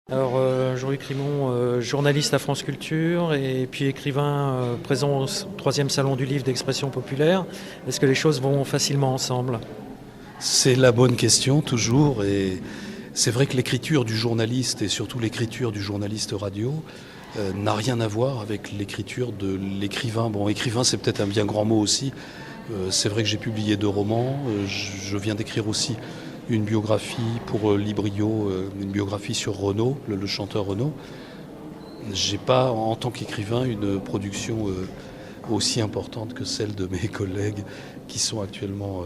Alors, Jean-Luc Rimond, journaliste à France Culture et puis écrivain présent au troisième salon du livre d'expression populaire. Est-ce que les choses vont facilement ensemble? C'est la bonne question, toujours. Et c'est vrai que l'écriture du journaliste, et surtout l'écriture du journaliste radio, n'a rien à voir avec l'écriture de l'écrivain. Bon, écrivain, c'est peut-être un bien grand mot aussi. C'est vrai que j'ai publié 2 romans. Je viens d'écrire aussi une biographie pour Librio, une biographie sur Renaud, le chanteur Renaud. J'ai pas, en tant qu'écrivain, une production aussi importante que celle de mes collègues qui sont actuellement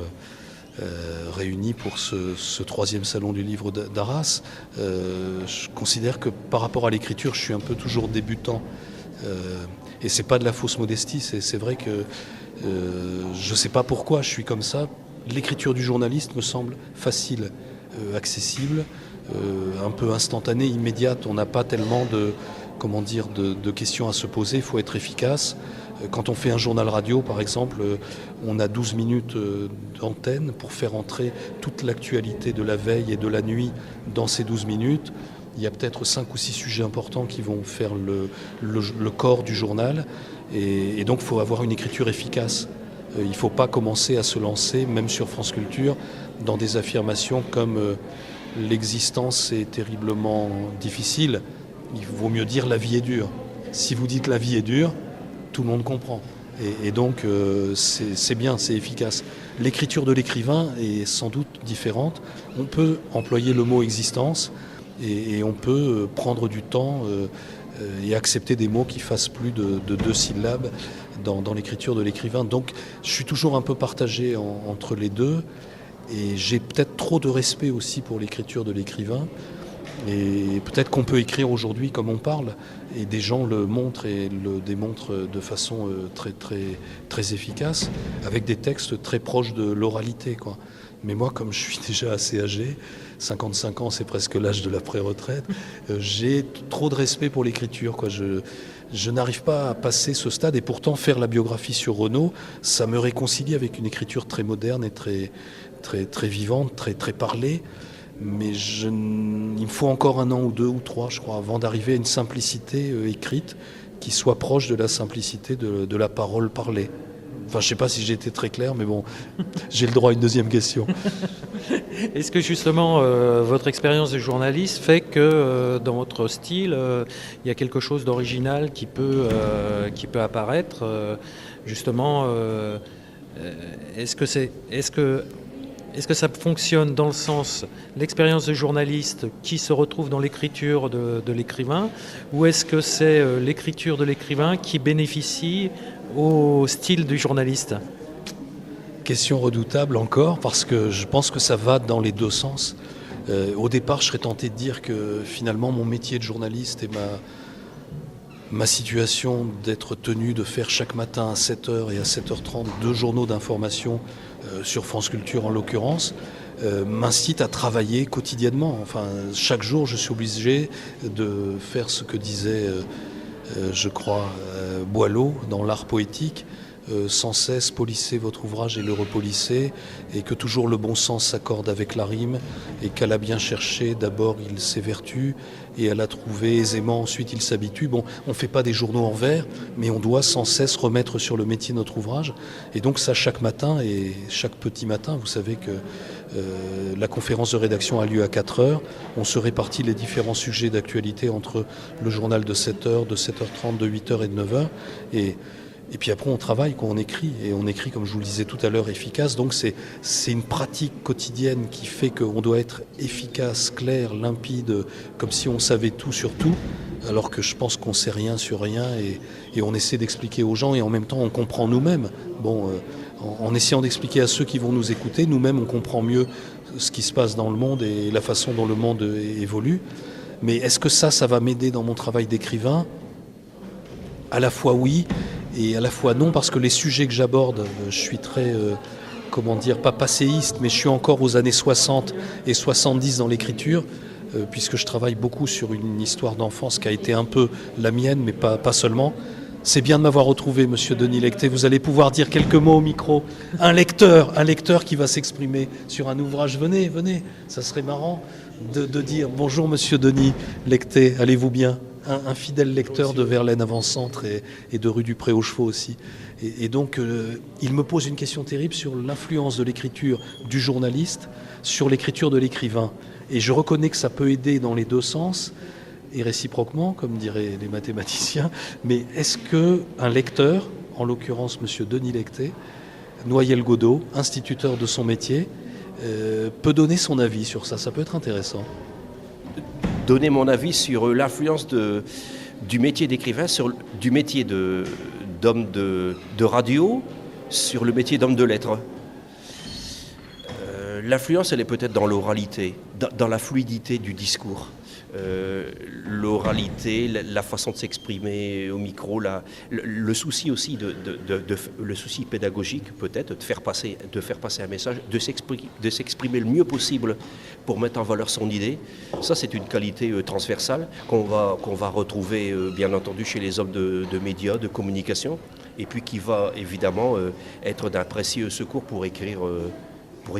réunis pour ce 3e salon du livre d'Arras. Je considère que par rapport à l'écriture, je suis un peu toujours débutant. Et c'est pas de la fausse modestie, c'est vrai que je sais pas pourquoi je suis comme ça. L'écriture du journaliste me semble facile, accessible, un peu instantanée, immédiate. On n'a pas tellement de questions à se poser, il faut être efficace. Quand on fait un journal radio, par exemple, on a 12 minutes d'antenne pour faire entrer toute l'actualité de la veille et de la nuit dans ces 12 minutes. Il y a peut-être 5 ou 6 sujets importants qui vont faire le corps du journal. Et donc, il faut avoir une écriture efficace. Il ne faut pas commencer à se lancer, même sur France Culture, dans des affirmations comme l'existence est terriblement difficile. Il vaut mieux dire la vie est dure. Si vous dites la vie est dure, tout le monde comprend. Et donc, c'est bien, c'est efficace. L'écriture de l'écrivain est sans doute différente. On peut employer le mot existence et on peut prendre du temps et accepter des mots qui fassent plus de 2 syllabes dans l'écriture de l'écrivain. Donc je suis toujours un peu partagé entre les deux et j'ai peut-être trop de respect aussi pour l'écriture de l'écrivain. Et peut-être qu'on peut écrire aujourd'hui comme on parle et des gens le montrent et le démontrent de façon très efficace avec des textes très proches de l'oralité, quoi. Mais moi, comme je suis déjà assez âgé, 55 ans, c'est presque l'âge de la pré-retraite, j'ai trop de respect pour l'écriture, quoi. Je n'arrive pas à passer ce stade et pourtant faire la biographie sur Renaud, ça me réconcilie avec une écriture très moderne et très vivante, très parlée. Mais il me faut encore 1 an ou 2 ou 3, je crois, avant d'arriver à une simplicité écrite qui soit proche de la simplicité de la parole parlée. Enfin, je ne sais pas si j'ai été très clair, mais bon, j'ai le droit à une 2e question. Est-ce que justement votre expérience de journaliste fait que dans votre style, il y a quelque chose d'original qui peut apparaître justement, est-ce que ça fonctionne dans le sens l'expérience de journaliste qui se retrouve dans l'écriture de l'écrivain, ou est-ce que c'est l'écriture de l'écrivain qui bénéficie au style du journaliste? Question redoutable encore, parce que je pense que ça va dans les 2 sens. Au départ, je serais tenté de dire que finalement mon métier de journaliste et ma situation d'être tenu de faire chaque matin à 7h et à 7h30 2 journaux d'information sur France Culture en l'occurrence, m'incite à travailler quotidiennement. Enfin, chaque jour, je suis obligé de faire ce que disait, je crois, Boileau dans l'art poétique. Sans cesse polisser votre ouvrage et le repolisser, et que toujours le bon sens s'accorde avec la rime, et qu'à la bien chercher, d'abord il s'évertue, et à la trouver aisément, ensuite il s'habitue. Bon, on ne fait pas des journaux en vers, mais on doit sans cesse remettre sur le métier notre ouvrage, et donc ça chaque matin, et chaque petit matin, vous savez que la conférence de rédaction a lieu à 4h, on se répartit les différents sujets d'actualité entre le journal de 7h, de 7h30, de 8h et de 9h, et puis après on travaille, on écrit, et on écrit comme je vous le disais tout à l'heure efficace, donc c'est une pratique quotidienne qui fait qu'on doit être efficace, clair, limpide, comme si on savait tout sur tout, alors que je pense qu'on sait rien sur rien, et on essaie d'expliquer aux gens, et en même temps on comprend nous-mêmes. Bon, en essayant d'expliquer à ceux qui vont nous écouter, nous-mêmes on comprend mieux ce qui se passe dans le monde et la façon dont le monde évolue. Mais est-ce que ça va m'aider dans mon travail d'écrivain? À la fois oui, et à la fois non, parce que les sujets que j'aborde, je suis très, pas passéiste, mais je suis encore aux années 60 et 70 dans l'écriture, puisque je travaille beaucoup sur une histoire d'enfance qui a été un peu la mienne, mais pas seulement. C'est bien de m'avoir retrouvé, monsieur Denis Lectet. Vous allez pouvoir dire quelques mots au micro. Un lecteur qui va s'exprimer sur un ouvrage. Venez, ça serait marrant. de dire bonjour Monsieur Denis Lectet, allez-vous bien? Un fidèle lecteur de Verlaine Avant-Centre et de rue du Pré aux Chevaux aussi. Et donc, il me pose une question terrible sur l'influence de l'écriture du journaliste sur l'écriture de l'écrivain. Et je reconnais que ça peut aider dans les deux sens, et réciproquement, comme diraient les mathématiciens. Mais est-ce qu'un lecteur, en l'occurrence M. Denis Lectet, Noyelles-Godault, instituteur de son métier, peut donner son avis sur ça? Ça peut être intéressant. Donner mon avis sur l'influence du métier d'écrivain, du métier d'homme de radio, sur le métier d'homme de lettres. L'influence, elle est peut-être dans l'oralité, dans la fluidité du discours. L'oralité, la façon de s'exprimer au micro, le souci aussi le souci pédagogique peut-être de faire passer un message, de s'exprimer le mieux possible pour mettre en valeur son idée. Ça, c'est une qualité transversale qu'on va retrouver bien entendu chez les hommes de médias, de communication, et puis qui va évidemment être d'un précieux secours pour écrire. Pour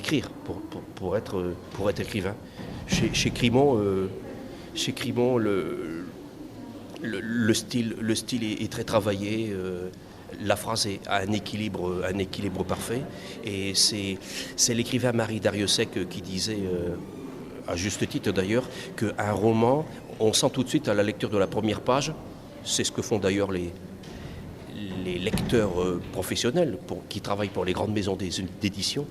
être écrivain. Chez Crimon, le style est très travaillé. La phrase a un équilibre parfait. Et c'est l'écrivain Marie Darrieussecq qui disait, à juste titre d'ailleurs, qu'un roman, on sent tout de suite à la lecture de la première page, c'est ce que font d'ailleurs les lecteurs professionnels qui travaillent pour les grandes maisons d'édition.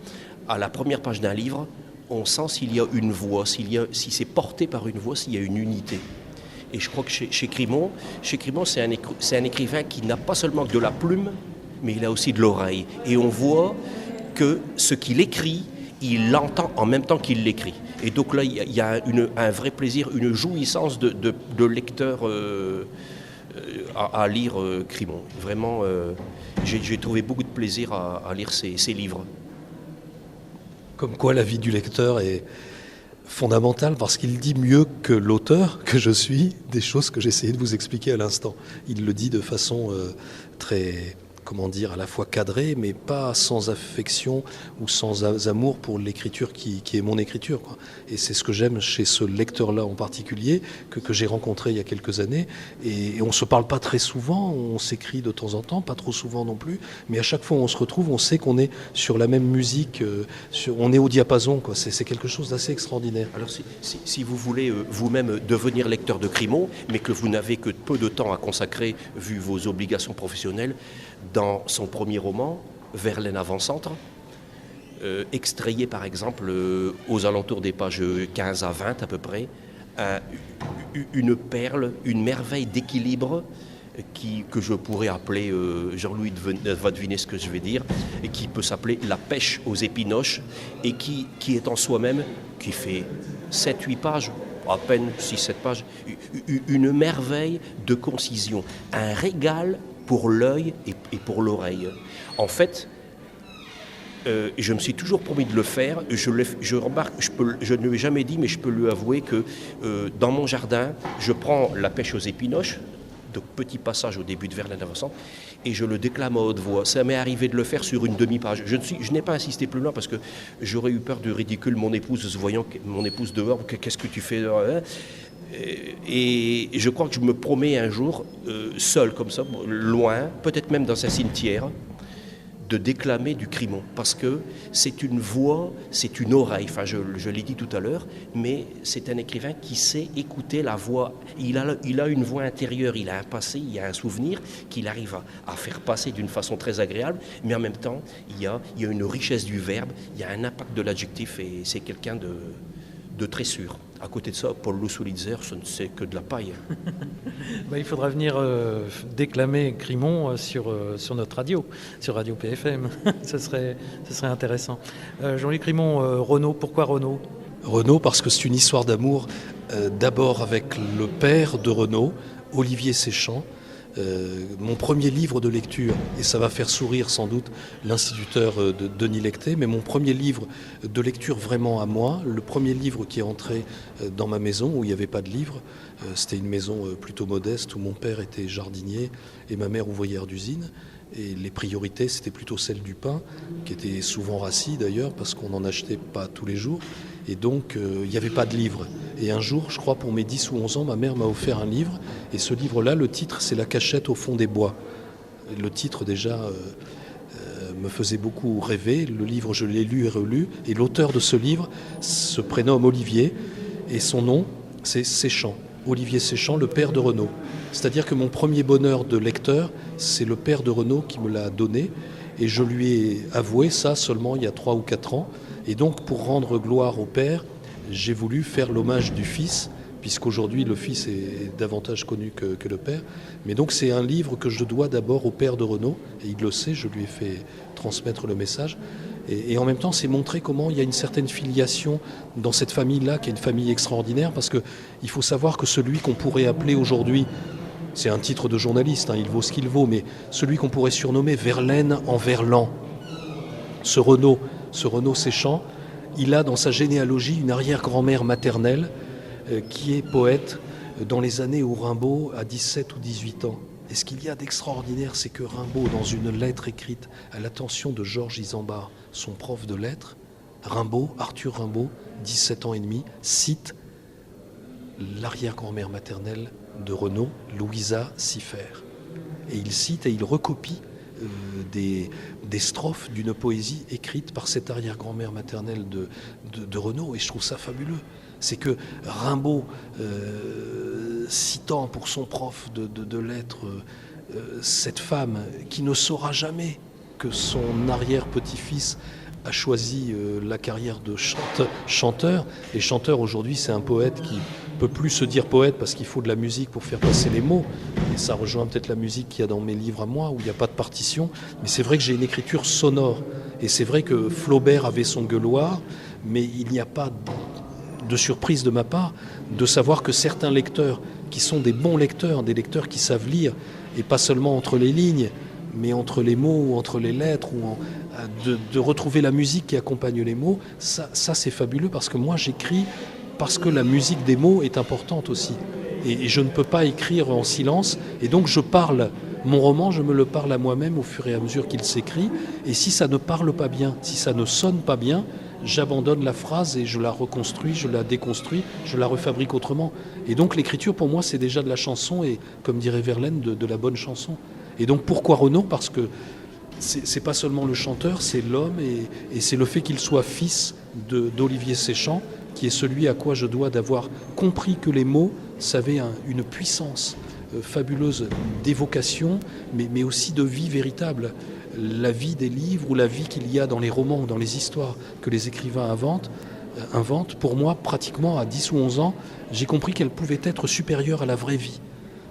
À la première page d'un livre, on sent s'il y a une voix, si c'est porté par une voix, s'il y a une unité. Et je crois que chez Crimon, c'est un écrivain qui n'a pas seulement de la plume, mais il a aussi de l'oreille. Et on voit que ce qu'il écrit, il l'entend en même temps qu'il l'écrit. Et donc là, il y a un vrai plaisir, une jouissance de lecteur à lire Crimon. Vraiment, j'ai trouvé beaucoup de plaisir à lire ses livres. Comme quoi la vie du lecteur est fondamentale parce qu'il dit mieux que l'auteur que je suis des choses que j'ai essayé de vous expliquer à l'instant. Il le dit de façon très, à la fois cadrée, mais pas sans affection ou sans amour pour l'écriture qui est mon écriture, quoi. Et c'est ce que j'aime chez ce lecteur-là en particulier, que j'ai rencontré il y a quelques années. Et on ne se parle pas très souvent, on s'écrit de temps en temps, pas trop souvent non plus, mais à chaque fois où on se retrouve, on sait qu'on est sur la même musique, on est au diapason, quoi. C'est quelque chose d'assez extraordinaire. Alors si vous voulez vous-même devenir lecteur de Crimon, mais que vous n'avez que peu de temps à consacrer, vu vos obligations professionnelles, dans son premier roman, Verlaine Avant-Centre, extrayé par exemple aux alentours des pages 15 à 20 à peu près, une perle, une merveille d'équilibre que je pourrais appeler, Jean-Louis va deviner ce que je vais dire, et qui peut s'appeler La pêche aux épinoches, et qui est en soi-même, qui fait 7-8 pages, à peine 6-7 pages, une merveille de concision, un régal pour l'œil et pour l'oreille. En fait, je me suis toujours promis de le faire. Je remarque, je ne lui ai jamais dit, mais je peux lui avouer que dans mon jardin, je prends La pêche aux épinoches, donc petit passage au début de Verlaine Avant-Centre, et je le déclame à haute voix. Ça m'est arrivé de le faire sur une demi-page. Je n'ai pas insisté plus loin parce que j'aurais eu peur du ridicule mon épouse, voyant mon épouse dehors, qu'est-ce que tu fais dehors, et je crois que je me promets un jour, seul comme ça, loin, peut-être même dans un cimetière, de déclamer du Crimon, parce que c'est une voix, c'est une oreille, enfin je l'ai dit tout à l'heure, mais c'est un écrivain qui sait écouter la voix. Il a une voix intérieure, il a un passé, il y a un souvenir qu'il arrive à faire passer d'une façon très agréable, mais en même temps, il y a une richesse du verbe, il y a un impact de l'adjectif, et c'est quelqu'un de très sûr. À côté de ça, Paul Lussulitzer, ce ne c'est que de la paille. Il faudra venir déclamer Crimon sur notre radio, sur Radio PFM. Ce serait intéressant. Jean-Louis Crimon, Renaud, pourquoi Renaud ? Renaud, parce que c'est une histoire d'amour, d'abord avec le père de Renaud, Olivier Séchant. Mon premier livre de lecture, et ça va faire sourire sans doute l'instituteur de Denis Lectet, mais mon premier livre de lecture vraiment à moi, le premier livre qui est entré dans ma maison où il n'y avait pas de livre, c'était une maison plutôt modeste où mon père était jardinier et ma mère ouvrière d'usine. Et les priorités, c'était plutôt celle du pain, qui était souvent rassis d'ailleurs, parce qu'on n'en achetait pas tous les jours. Et donc, il n'y avait pas de livre. Et un jour, je crois pour mes 10 ou 11 ans, ma mère m'a offert un livre. Et ce livre-là, le titre, c'est La cachette au fond des bois. Et le titre, déjà, me faisait beaucoup rêver. Le livre, je l'ai lu et relu. Et l'auteur de ce livre se prénomme Olivier. Et son nom, c'est Séchant. Olivier Séchant, le père de Renaud. C'est-à-dire que mon premier bonheur de lecteur, c'est le père de Renaud qui me l'a donné. Et je lui ai avoué ça seulement il y a 3 ou 4 ans. Et donc, pour rendre gloire au père, j'ai voulu faire l'hommage du fils, puisqu'aujourd'hui le fils est davantage connu que le père. Mais donc c'est un livre que je dois d'abord au père de Renaud, et il le sait, je lui ai fait transmettre le message. Et en même temps, c'est montrer comment il y a une certaine filiation dans cette famille-là, qui est une famille extraordinaire, parce qu'il faut savoir que celui qu'on pourrait appeler aujourd'hui, c'est un titre de journaliste, il vaut ce qu'il vaut, mais celui qu'on pourrait surnommer Verlaine en Verlan, ce Renaud Séchant, il a dans sa généalogie une arrière-grand-mère maternelle qui est poète dans les années où Rimbaud a 17 ou 18 ans. Et ce qu'il y a d'extraordinaire, c'est que Rimbaud, dans une lettre écrite à l'attention de Georges Isambard, son prof de lettres, Arthur Rimbaud, 17 ans et demi, cite l'arrière-grand-mère maternelle de Renaud, Louisa Siffert. Et il cite et il recopie des strophes d'une poésie écrite par cette arrière-grand-mère maternelle de Renaud, et je trouve ça fabuleux. C'est que Rimbaud, citant pour son prof de lettres cette femme qui ne saura jamais que son arrière-petit-fils a choisi la carrière de chanteur. Et chanteur aujourd'hui, c'est un poète qui peut plus se dire poète parce qu'il faut de la musique pour faire passer les mots. Et ça rejoint peut-être la musique qu'il y a dans mes livres à moi, où il n'y a pas de partition. Mais c'est vrai que j'ai une écriture sonore. Et c'est vrai que Flaubert avait son gueuloir, mais il n'y a pas de surprise de ma part de savoir que certains lecteurs, qui sont des bons lecteurs, des lecteurs qui savent lire, et pas seulement entre les lignes, mais entre les mots ou entre les lettres, ou de retrouver la musique qui accompagne les mots, ça c'est fabuleux, parce que moi j'écris parce que la musique des mots est importante aussi. Et je ne peux pas écrire en silence, et donc je parle. Mon roman, je me le parle à moi-même au fur et à mesure qu'il s'écrit, et si ça ne parle pas bien, si ça ne sonne pas bien, j'abandonne la phrase et je la reconstruis, je la déconstruis, je la refabrique autrement. Et donc l'écriture pour moi c'est déjà de la chanson, et comme dirait Verlaine, de la bonne chanson. Et donc pourquoi Renaud ? Parce que c'est pas seulement le chanteur, c'est l'homme, et c'est le fait qu'il soit fils d'Olivier Séchant, qui est celui à quoi je dois d'avoir compris que les mots, ça avait une puissance fabuleuse d'évocation, mais aussi de vie véritable. La vie des livres, ou la vie qu'il y a dans les romans ou dans les histoires que les écrivains inventent, pour moi, pratiquement à 10 ou 11 ans, j'ai compris qu'elle pouvait être supérieure à la vraie vie.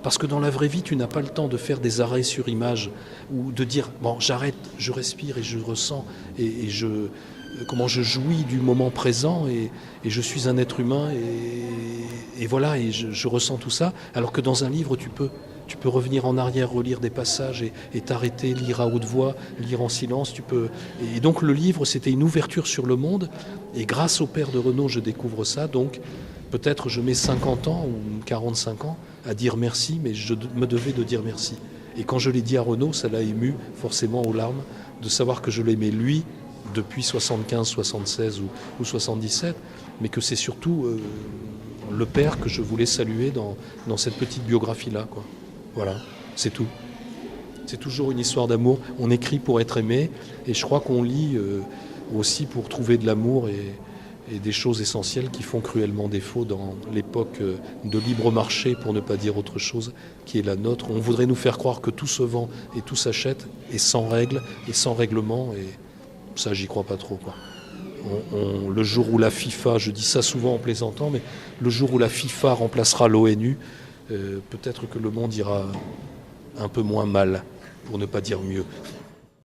Parce que dans la vraie vie, tu n'as pas le temps de faire des arrêts sur image, ou de dire, bon, j'arrête, je respire et je ressens, et je jouis du moment présent, et je suis un être humain, et voilà, et je ressens tout ça. Alors que dans un livre, tu peux revenir en arrière, relire des passages et t'arrêter, lire à haute voix, lire en silence. Et donc le livre, c'était une ouverture sur le monde. Et grâce au père de Renaud, je découvre ça. Donc peut-être je mets 50 ans ou 45 ans à dire merci, mais je me devais de dire merci. Et quand je l'ai dit à Renaud, ça l'a ému forcément aux larmes de savoir que je l'aimais lui depuis 75, 76 ou 77, mais que c'est surtout le père que je voulais saluer dans cette petite biographie-là, quoi. Voilà, c'est tout. C'est toujours une histoire d'amour. On écrit pour être aimé, et je crois qu'on lit aussi pour trouver de l'amour et des choses essentielles qui font cruellement défaut dans l'époque de libre marché, pour ne pas dire autre chose, qui est la nôtre. On voudrait nous faire croire que tout se vend et tout s'achète, et sans règles et sans règlement, et ça, j'y crois pas trop, quoi. Le jour où la FIFA, je dis ça souvent en plaisantant, mais le jour où la FIFA remplacera l'ONU, peut-être que le monde ira un peu moins mal, pour ne pas dire mieux.